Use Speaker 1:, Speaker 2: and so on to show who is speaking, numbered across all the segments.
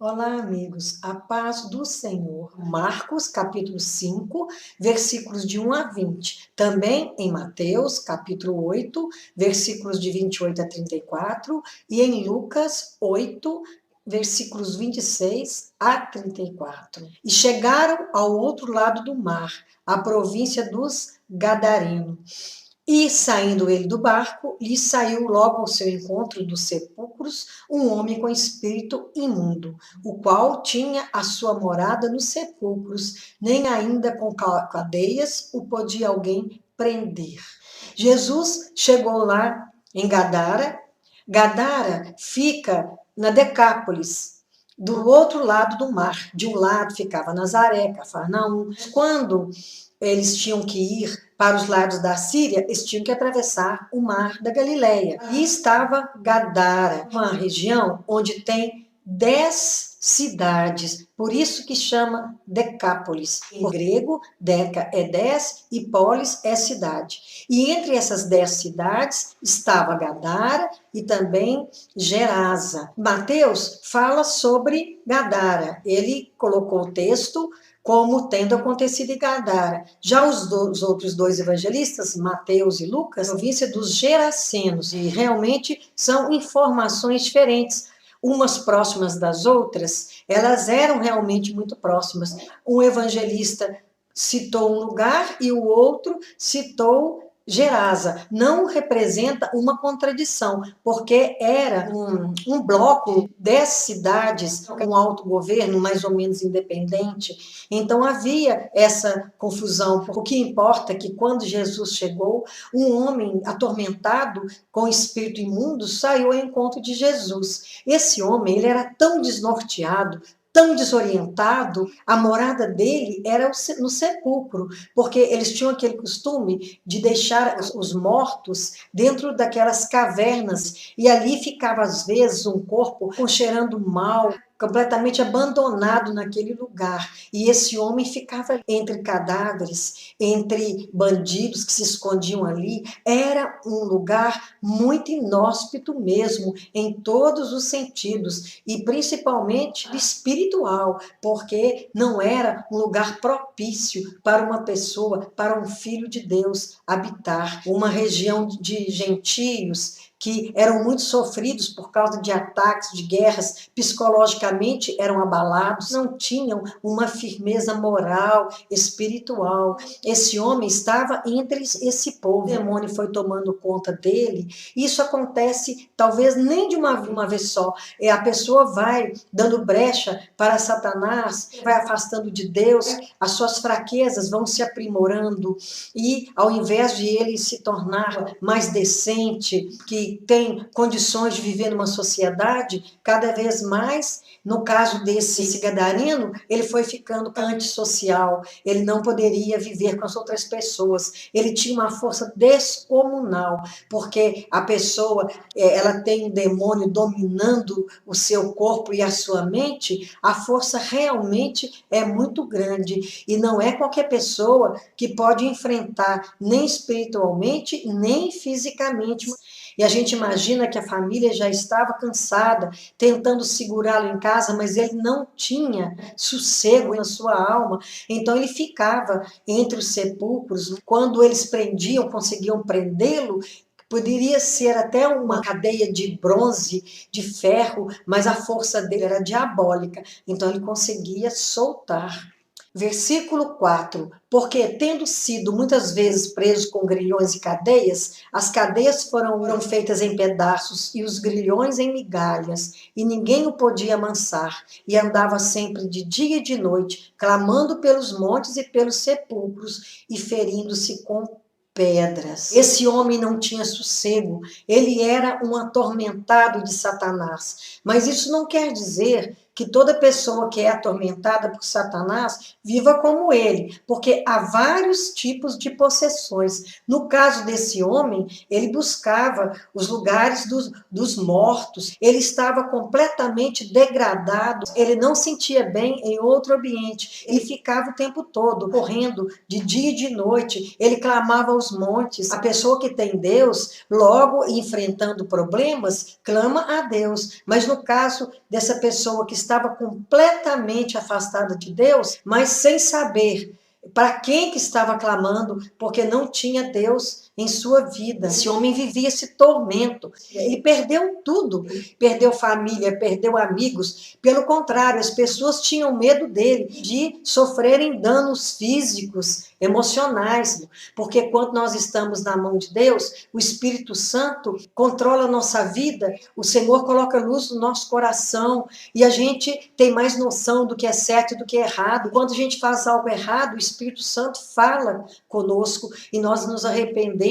Speaker 1: Olá, amigos. A paz do Senhor. Marcos, capítulo 5, versículos de 1 a 20. Também em Mateus, capítulo 8, versículos de 28 a 34. E em Lucas 8, versículos 26 a 34. E chegaram ao outro lado do mar, a província dos Gadarenos. E, saindo ele do barco, lhe saiu logo ao seu encontro dos sepulcros um homem com espírito imundo, o qual tinha a sua morada nos sepulcros, nem ainda com cadeias o podia alguém prender. Jesus chegou lá em Gadara. Gadara fica na Decápolis, do outro lado do mar. De um lado ficava Nazaré, Cafarnaum. Quando eles tinham que ir para os lados da Síria, eles tinham que atravessar o mar da Galileia. E estava Gadara, uma região onde tem 10 cidades, por isso que chama Decápolis. Em grego, deca é 10 e polis é cidade. E entre essas 10 cidades estava Gadara e também Gerasa. Mateus fala sobre Gadara. Ele colocou o texto como tendo acontecido em Gadara. Já os outros dois evangelistas, Mateus e Lucas, província dos Gerasenos, e realmente são informações diferentes, umas próximas das outras, elas eram realmente muito próximas. Um evangelista citou um lugar e o outro citou Gerasa. Não representa uma contradição, porque era um bloco 10 cidades, um autogoverno mais ou menos independente. Então havia essa confusão. O que importa é que quando Jesus chegou, um homem atormentado com espírito imundo saiu ao encontro de Jesus. Esse homem, ele era tão desnorteado, tão desorientado, a morada dele era no sepulcro, porque eles tinham aquele costume de deixar os mortos dentro daquelas cavernas, e ali ficava às vezes um corpo cheirando mal, completamente abandonado naquele lugar. E esse homem ficava entre cadáveres, entre bandidos que se escondiam ali. Era um lugar muito inóspito mesmo, em todos os sentidos, e principalmente espiritual, porque não era um lugar propício para uma pessoa, para um filho de Deus habitar. Uma região de gentios que eram muito sofridos por causa de ataques, de guerras, psicologicamente eram abalados, não tinham uma firmeza moral, espiritual. Esse homem estava entre esse povo. O demônio foi tomando conta dele. Isso acontece talvez nem de uma vez só. A pessoa vai dando brecha para Satanás, vai afastando de Deus, as suas fraquezas vão se aprimorando, e ao invés de ele se tornar mais decente, que tem condições de viver numa sociedade, cada vez mais, no caso desse gadareno, ele foi ficando antissocial, ele não poderia viver com as outras pessoas, ele tinha uma força descomunal, porque a pessoa, ela tem um demônio dominando o seu corpo e a sua mente, a força realmente é muito grande, e não é qualquer pessoa que pode enfrentar, nem espiritualmente, nem fisicamente. E a gente imagina que a família já estava cansada, tentando segurá-lo em casa, mas ele não tinha sossego na sua alma. Então ele ficava entre os sepulcros. Quando eles prendiam, conseguiam prendê-lo, poderia ser até uma cadeia de bronze, de ferro, mas a força dele era diabólica. Então ele conseguia soltar. Versículo 4: porque, tendo sido muitas vezes preso com grilhões e cadeias, as cadeias foram feitas em pedaços e os grilhões em migalhas, e ninguém o podia amansar, e andava sempre de dia e de noite, clamando pelos montes e pelos sepulcros, e ferindo-se com pedras. Esse homem não tinha sossego, ele era um atormentado de Satanás. Mas isso não quer dizer que toda pessoa que é atormentada por Satanás viva como ele, porque há vários tipos de possessões. No caso desse homem, ele buscava os lugares dos mortos, ele estava completamente degradado, ele não sentia bem em outro ambiente, ele ficava o tempo todo correndo de dia e de noite, ele clamava aos montes. A pessoa que tem Deus, logo enfrentando problemas, clama a Deus, mas no caso dessa pessoa que está estava completamente afastada de Deus, mas sem saber para quem que estava clamando, porque não tinha Deus em sua vida. Esse homem vivia esse tormento. Ele perdeu tudo. Perdeu família, perdeu amigos. Pelo contrário, as pessoas tinham medo dele, de sofrerem danos físicos, emocionais. Porque quando nós estamos na mão de Deus, o Espírito Santo controla a nossa vida, o Senhor coloca luz no nosso coração e a gente tem mais noção do que é certo e do que é errado. Quando a gente faz algo errado, o Espírito Santo fala conosco e nós nos arrependemos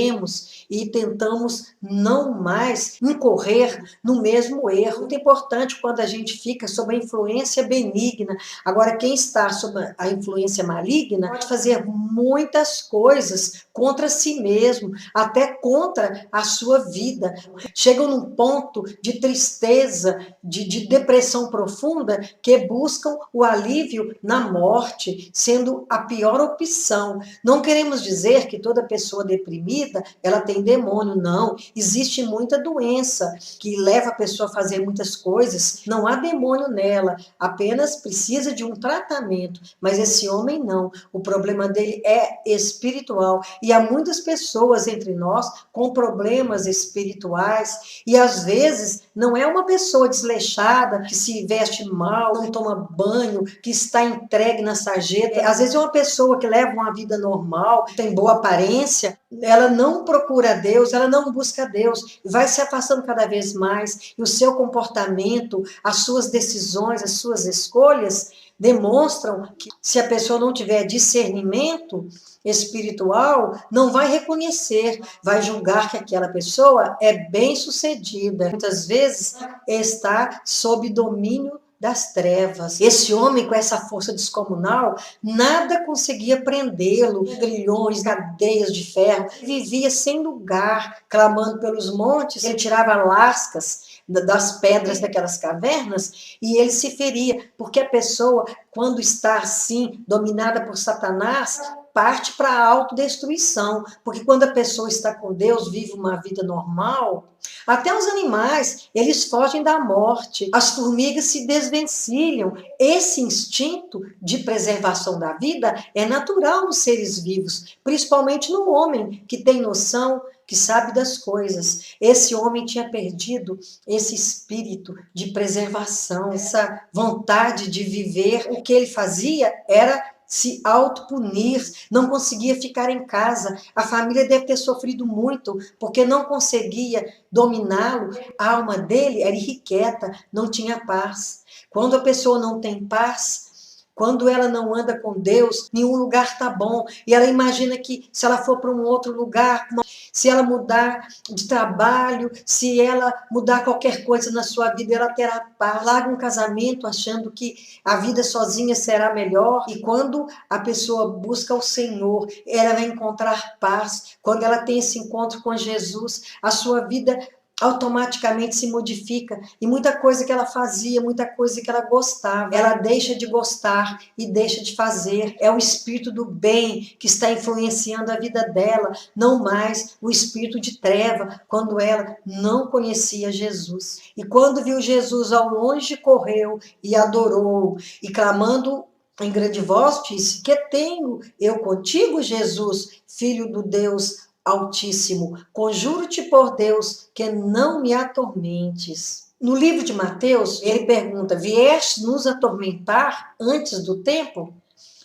Speaker 1: e tentamos não mais incorrer no mesmo erro. Muito importante quando a gente fica sob a influência benigna. Agora, quem está sob a influência maligna pode fazer muitas coisas contra si mesmo, até contra a sua vida. Chegam num ponto de tristeza, de depressão profunda, que buscam o alívio na morte, sendo a pior opção. Não queremos dizer que toda pessoa deprimida ela tem demônio, não. Existe muita doença que leva a pessoa a fazer muitas coisas, não há demônio nela, apenas precisa de um tratamento, mas esse homem não, o problema dele é espiritual, e há muitas pessoas entre nós com problemas espirituais, e às vezes não é uma pessoa desleixada, que se veste mal, não toma banho, que está entregue na sarjeta, às vezes é uma pessoa que leva uma vida normal, tem boa aparência, ela não procura Deus, ela não busca Deus, vai se afastando cada vez mais, e o seu comportamento, as suas decisões, as suas escolhas demonstram que se a pessoa não tiver discernimento espiritual, não vai reconhecer, vai julgar que aquela pessoa é bem-sucedida. Muitas vezes está sob domínio das trevas. Esse homem, com essa força descomunal, nada conseguia prendê-lo, grilhões, cadeias de ferro, vivia sem lugar, clamando pelos montes, ele tirava lascas das pedras daquelas cavernas e ele se feria, porque a pessoa, quando está assim, dominada por Satanás, parte para a autodestruição, porque quando a pessoa está com Deus, vive uma vida normal, até os animais, eles fogem da morte, as formigas se desvencilham. Esse instinto de preservação da vida é natural nos seres vivos, principalmente no homem que tem noção, que sabe das coisas. Esse homem tinha perdido esse espírito de preservação, essa vontade de viver. O que ele fazia era se autopunir, não conseguia ficar em casa. A família deve ter sofrido muito, porque não conseguia dominá-lo. A alma dele era irrequieta, não tinha paz. Quando a pessoa não tem paz, quando ela não anda com Deus, nenhum lugar está bom. E ela imagina que se ela for para um outro lugar, se ela mudar de trabalho, se ela mudar qualquer coisa na sua vida, ela terá paz. Larga um casamento achando que a vida sozinha será melhor. E quando a pessoa busca o Senhor, ela vai encontrar paz. Quando ela tem esse encontro com Jesus, a sua vida automaticamente se modifica, e muita coisa que ela fazia, muita coisa que ela gostava, ela deixa de gostar e deixa de fazer. É o espírito do bem que está influenciando a vida dela, não mais o espírito de treva, quando ela não conhecia Jesus. E quando viu Jesus ao longe, correu e adorou, e clamando em grande voz, disse: que tenho eu contigo, Jesus, filho do Deus Altíssimo, conjuro-te por Deus que não me atormentes. No livro de Mateus, ele pergunta: vieste nos atormentar antes do tempo?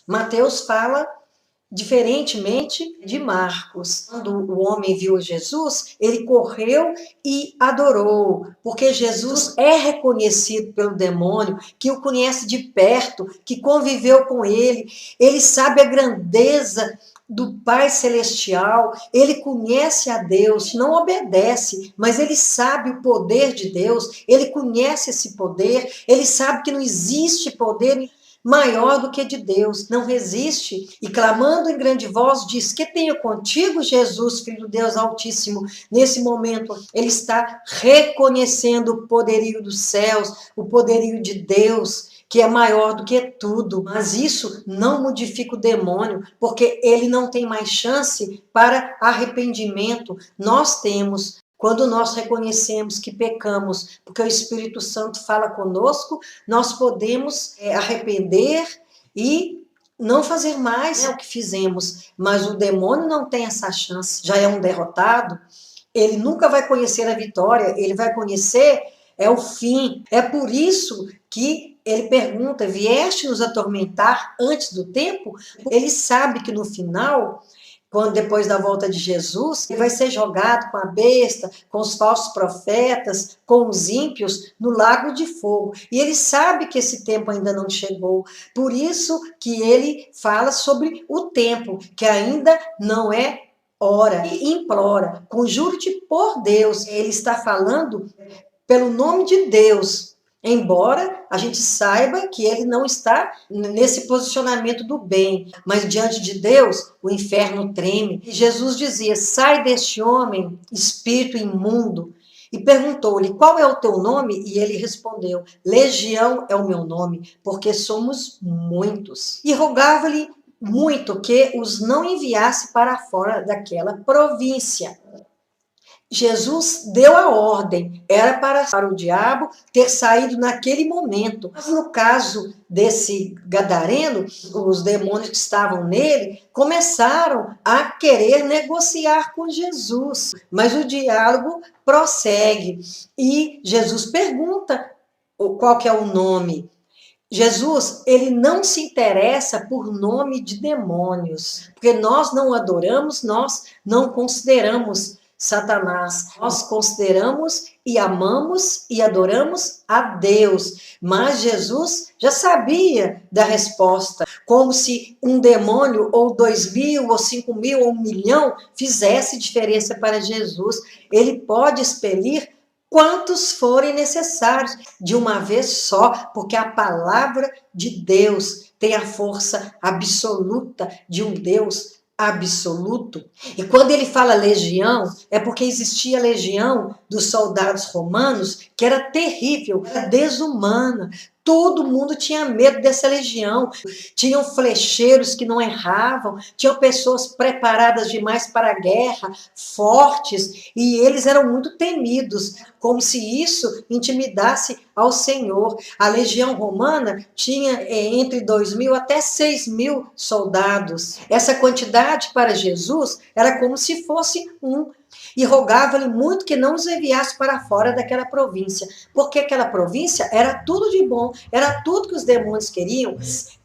Speaker 1: Mateus fala diferentemente de Marcos. Quando o homem viu Jesus, ele correu e adorou, porque Jesus é reconhecido pelo demônio, que o conhece de perto, que conviveu com ele, ele sabe a grandeza do Pai Celestial, ele conhece a Deus, não obedece, mas ele sabe o poder de Deus, ele conhece esse poder, ele sabe que não existe poder maior do que de Deus, não resiste, e clamando em grande voz, diz: que tenho contigo, Jesus, Filho do Deus Altíssimo. Nesse momento, ele está reconhecendo o poderio dos céus, o poderio de Deus, que é maior do que tudo, mas isso não modifica o demônio, porque ele não tem mais chance para arrependimento. Nós temos. quando nós reconhecemos que pecamos, porque o Espírito Santo fala conosco, nós podemos arrepender e não fazer mais o que fizemos. Mas o demônio não tem essa chance, já é um derrotado, ele nunca vai conhecer a vitória, ele vai conhecer o fim. É por isso que ele pergunta, vieste nos atormentar antes do tempo? Ele sabe que no final, depois da volta de Jesus, ele vai ser jogado com a besta, com os falsos profetas, com os ímpios, no lago de fogo. E ele sabe que esse tempo ainda não chegou. Por isso que ele fala sobre o tempo, que ainda não é hora. E implora, conjuro-te por Deus. Ele está falando pelo nome de Deus, embora a gente saiba que ele não está nesse posicionamento do bem, mas diante de Deus o inferno treme. E Jesus dizia, sai deste homem, espírito imundo, e perguntou-lhe, qual é o teu nome? E ele respondeu, Legião é o meu nome, porque somos muitos. E rogava-lhe muito que os não enviasse para fora daquela província. Jesus deu a ordem, era para o diabo ter saído naquele momento. Mas no caso desse gadareno, os demônios que estavam nele começaram a querer negociar com Jesus. Mas o diálogo prossegue e Jesus pergunta qual que é o nome. Jesus, ele não se interessa por nome de demônios, porque nós não adoramos, nós não consideramos Satanás. Nós consideramos e amamos e adoramos a Deus. Mas Jesus já sabia da resposta, como se um demônio, ou 2.000, ou 5.000, ou 1.000.000 fizesse diferença para Jesus. Ele pode expelir quantos forem necessários, de uma vez só, porque a palavra de Deus tem a força absoluta de um Deus absoluto. E quando ele fala legião, é porque existia a legião dos soldados romanos, que era terrível, era desumana. Todo mundo tinha medo dessa legião. Tinham flecheiros que não erravam, tinham pessoas preparadas demais para a guerra, fortes, e eles eram muito temidos, como se isso intimidasse ao Senhor. A legião romana tinha entre 2.000 até 6.000 soldados. Essa quantidade para Jesus era como se fosse e rogava-lhe muito que não os enviasse para fora daquela província, porque aquela província era tudo de bom, era tudo que os demônios queriam.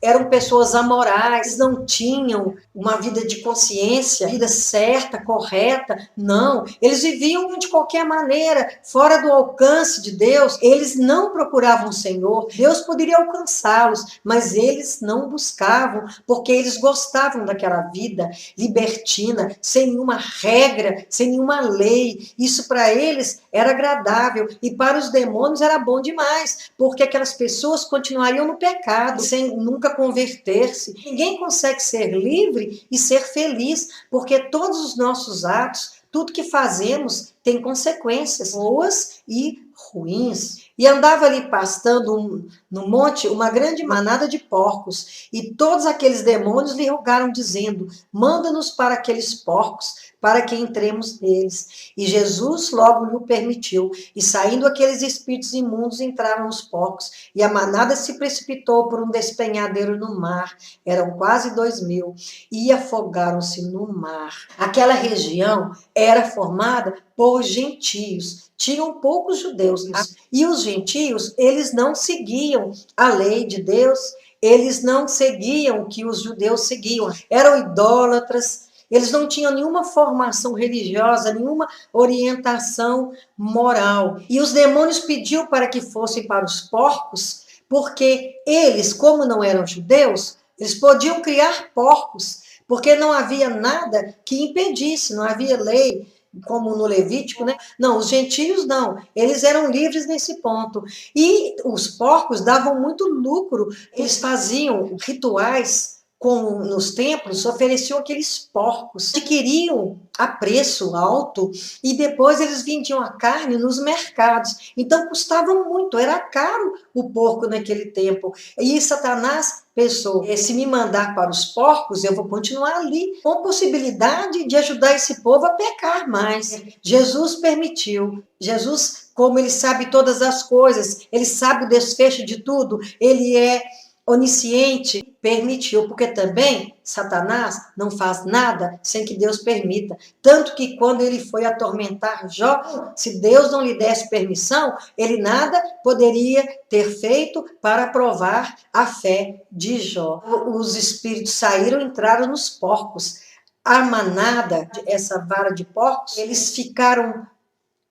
Speaker 1: Eram pessoas amorais, não tinham uma vida de consciência, vida certa, correta, não. Eles viviam de qualquer maneira, fora do alcance de Deus. Eles não procuravam o Senhor, Deus poderia alcançá-los, mas eles não buscavam, porque eles gostavam daquela vida libertina, sem nenhuma regra, sem nenhuma lei. Isso para eles era agradável e para os demônios era bom demais, porque aquelas pessoas continuariam no pecado, sem nunca converter-se. Ninguém consegue ser livre e ser feliz, porque todos os nossos atos, tudo que fazemos tem consequências boas e ruins. E andava ali pastando no monte uma grande manada de porcos, e todos aqueles demônios lhe rogaram, dizendo, manda-nos para aqueles porcos, para que entremos neles. E Jesus logo lhe o permitiu, e saindo aqueles espíritos imundos entraram nos porcos, e a manada se precipitou por um despenhadeiro no mar, eram quase 2.000, e afogaram-se no mar. Aquela região era formada por gentios, tinham poucos judeus, e os gentios, eles não seguiam a lei de Deus, eles não seguiam o que os judeus seguiam, eram idólatras, eles não tinham nenhuma formação religiosa, nenhuma orientação moral. E os demônios pediam para que fossem para os porcos, porque eles, como não eram judeus, eles podiam criar porcos, porque não havia nada que impedisse, não havia lei, como no Levítico, né? Não, os gentios não, eles eram livres nesse ponto. E os porcos davam muito lucro, eles faziam rituais nos templos, ofereciam aqueles porcos, adquiriam a preço alto e depois eles vendiam a carne nos mercados. Então custava muito, era caro o porco naquele tempo. E Satanás pensou, se me mandar para os porcos, eu vou continuar ali, com possibilidade de ajudar esse povo a pecar mais. Jesus permitiu. Jesus, como ele sabe todas as coisas, ele sabe o desfecho de tudo, ele é onisciente, permitiu, porque também Satanás não faz nada sem que Deus permita. Tanto que quando ele foi atormentar Jó, se Deus não lhe desse permissão, ele nada poderia ter feito para provar a fé de Jó. Os espíritos saíram e entraram nos porcos. A manada, essa vara de porcos, eles ficaram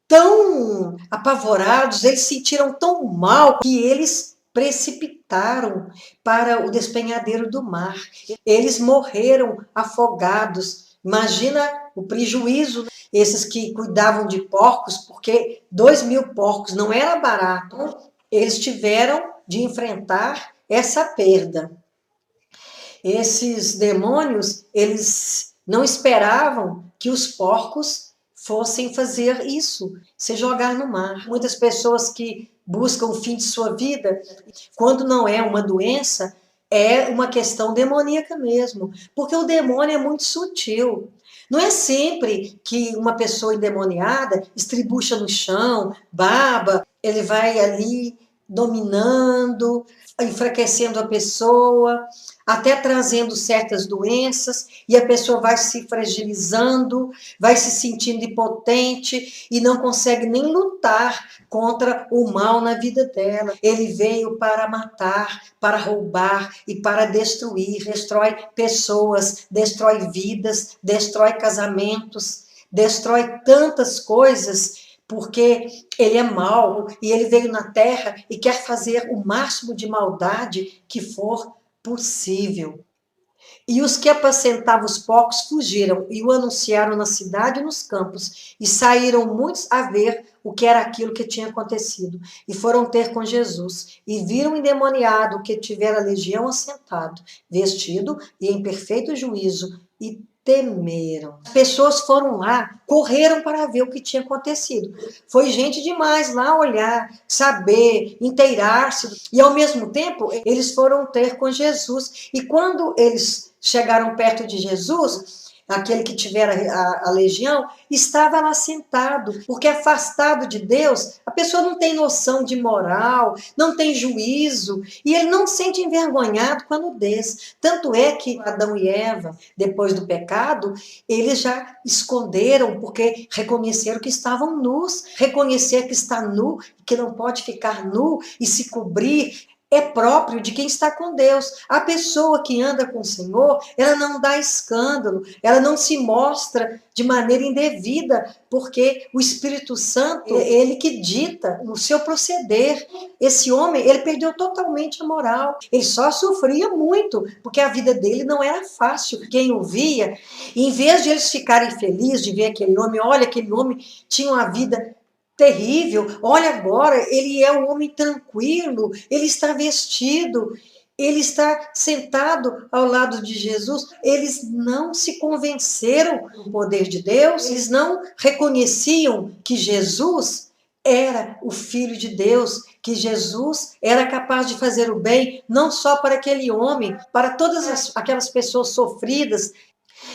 Speaker 1: tão apavorados, eles se sentiram tão mal que eles precipitaram para o despenhadeiro do mar. Eles morreram afogados. Imagina o prejuízo, né? Esses que cuidavam de porcos, porque 2.000 porcos não era barato, eles tiveram de enfrentar essa perda. Esses demônios, eles não esperavam que os porcos fossem fazer isso, se jogar no mar. Muitas pessoas que buscam o fim de sua vida, quando não é uma doença, é uma questão demoníaca mesmo, porque o demônio é muito sutil. Não é sempre que uma pessoa endemoniada estribucha no chão, baba, ele vai ali dominando, enfraquecendo a pessoa, até trazendo certas doenças, e a pessoa vai se fragilizando, vai se sentindo impotente e não consegue nem lutar contra o mal na vida dela. Ele veio para matar, para roubar e para destruir. Destrói pessoas, destrói vidas, destrói casamentos, destrói tantas coisas, porque ele é mau e ele veio na terra e quer fazer o máximo de maldade que for possível. E os que apacentavam os porcos fugiram e o anunciaram na cidade e nos campos, e saíram muitos a ver o que era aquilo que tinha acontecido, e foram ter com Jesus, e viram o endemoniado que tivera a legião assentado, vestido e em perfeito juízo, e temeram. As pessoas foram lá, correram para ver o que tinha acontecido. Foi gente demais lá olhar, saber, inteirar-se, e ao mesmo tempo eles foram ter com Jesus. E quando eles chegaram perto de Jesus, aquele que tivera a legião, estava lá sentado, porque afastado de Deus, a pessoa não tem noção de moral, não tem juízo, e ele não se sente envergonhado com a nudez. Tanto é que Adão e Eva, depois do pecado, eles já esconderam, porque reconheceram que estavam nus. Reconhecer que está nu, que não pode ficar nu e se cobrir, é próprio de quem está com Deus. A pessoa que anda com o Senhor, ela não dá escândalo, ela não se mostra de maneira indevida, porque o Espírito Santo, ele que dita o seu proceder. Esse homem, ele perdeu totalmente a moral. Ele só sofria muito, porque a vida dele não era fácil. Quem o via, em vez de eles ficarem felizes de ver aquele homem, olha, aquele homem tinha uma vida terrível, olha agora, ele é um homem tranquilo, ele está vestido, ele está sentado ao lado de Jesus. Eles não se convenceram do poder de Deus, eles não reconheciam que Jesus era o Filho de Deus, que Jesus era capaz de fazer o bem, não só para aquele homem, para todas aquelas pessoas sofridas.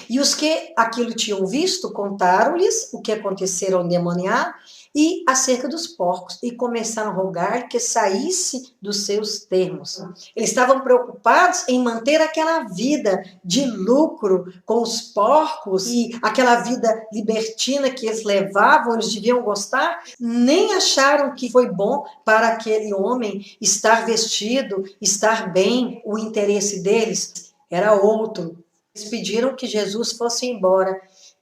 Speaker 1: E os que aquilo tinham visto, contaram-lhes o que acontecera ao endemoniado e acerca dos porcos, e começaram a rogar que saísse dos seus termos. Eles estavam preocupados em manter aquela vida de lucro com os porcos e aquela vida libertina que eles levavam, eles deviam gostar, nem acharam que foi bom para aquele homem estar vestido, estar bem. O interesse deles era outro. Eles pediram que Jesus fosse embora,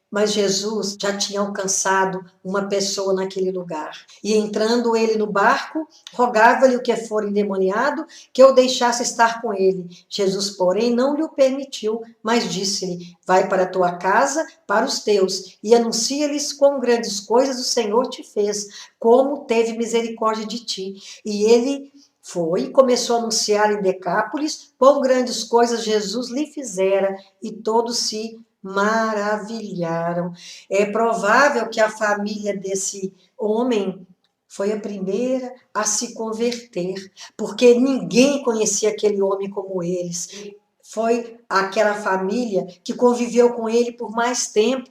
Speaker 1: mas Jesus já tinha alcançado uma pessoa naquele lugar. E entrando ele no barco, rogava-lhe o que for endemoniado, que o deixasse estar com ele. Jesus, porém, não lhe o permitiu, mas disse-lhe: vai para a tua casa, para os teus, e anuncia-lhes quão grandes coisas o Senhor te fez, como teve misericórdia de ti. E ele Foi e começou a anunciar em Decápolis quão grandes coisas Jesus lhe fizera, e todos se maravilharam. É provável que a família desse homem foi a primeira a se converter, porque ninguém conhecia aquele homem como eles. Foi aquela família que conviveu com ele por mais tempo,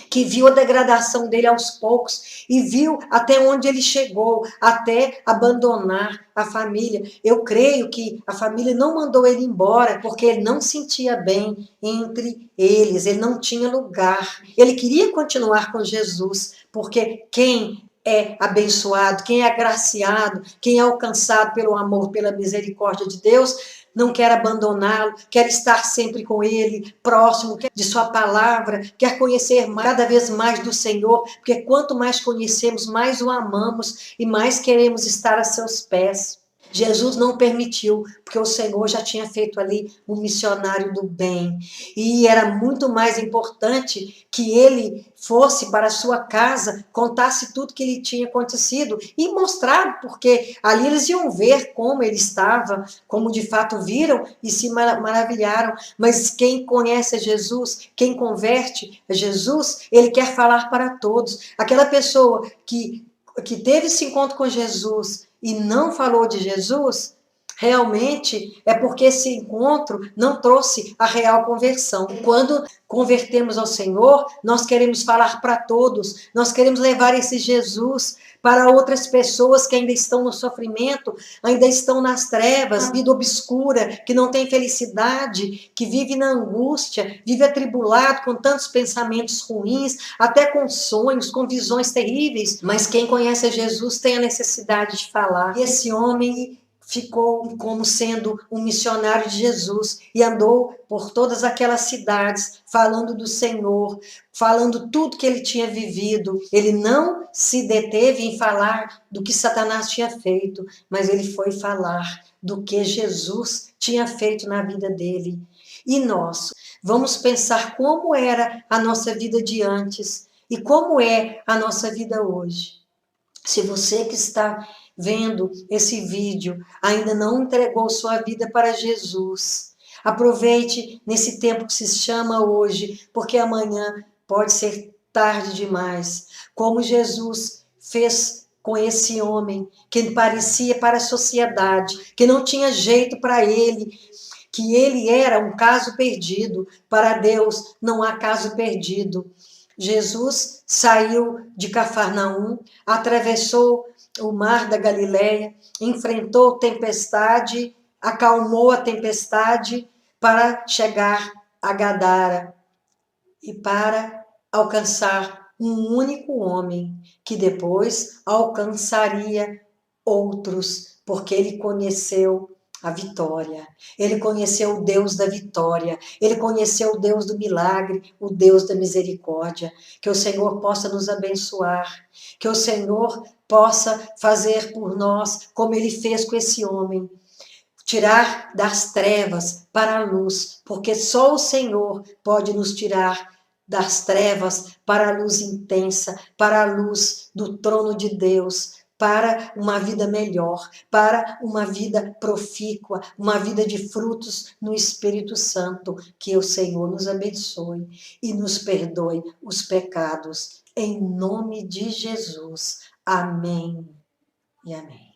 Speaker 1: que viu a degradação dele aos poucos e viu até onde ele chegou, até abandonar a família. Eu creio que a família não mandou ele embora porque ele não se sentia bem entre eles, ele não tinha lugar. Ele queria continuar com Jesus, porque quem é abençoado, quem é agraciado, quem é alcançado pelo amor, pela misericórdia de Deus, não quer abandoná-lo, quer estar sempre com ele, próximo de sua palavra, quer conhecer cada vez mais do Senhor, porque quanto mais conhecemos, mais o amamos e mais queremos estar a seus pés. Jesus não permitiu, porque o Senhor já tinha feito ali um missionário do bem. E era muito mais importante que ele fosse para a sua casa, contasse tudo que lhe tinha acontecido e mostrado, porque ali eles iam ver como ele estava, como de fato viram e se maravilharam. Mas quem conhece a Jesus, quem converte a Jesus, ele quer falar para todos. Aquela pessoa que teve esse encontro com Jesus e não falou de Jesus, realmente é porque esse encontro não trouxe a real conversão. Quando convertemos ao Senhor, nós queremos falar para todos, nós queremos levar esse Jesus para outras pessoas que ainda estão no sofrimento, ainda estão nas trevas, vida obscura, que não tem felicidade, que vive na angústia, vive atribulado com tantos pensamentos ruins, até com sonhos, com visões terríveis. Mas quem conhece a Jesus tem a necessidade de falar. E esse homem ficou como sendo um missionário de Jesus e andou por todas aquelas cidades falando do Senhor, falando tudo que ele tinha vivido. Ele não se deteve em falar do que Satanás tinha feito, mas ele foi falar do que Jesus tinha feito na vida dele. E nós vamos pensar como era a nossa vida de antes e como é a nossa vida hoje. Se você que está vendo esse vídeo ainda não entregou sua vida para Jesus, aproveite nesse tempo que se chama hoje, porque amanhã pode ser tarde demais. Como Jesus fez com esse homem que parecia para a sociedade, que não tinha jeito para ele, que ele era um caso perdido. Para Deus não há caso perdido. Jesus saiu de Cafarnaum, atravessou o mar da Galileia, enfrentou tempestade, acalmou a tempestade para chegar a Gadara e para alcançar um único homem que depois alcançaria outros, porque ele conheceu a vitória. Ele conheceu o Deus da vitória. Ele conheceu o Deus do milagre, o Deus da misericórdia. Que o Senhor possa nos abençoar. Que o Senhor possa fazer por nós como ele fez com esse homem. Tirar das trevas para a luz, porque só o Senhor pode nos tirar das trevas para a luz intensa, para a luz do trono de Deus, para uma vida melhor, para uma vida profícua, uma vida de frutos no Espírito Santo. Que o Senhor nos abençoe e nos perdoe os pecados. Em nome de Jesus. Amém e amém.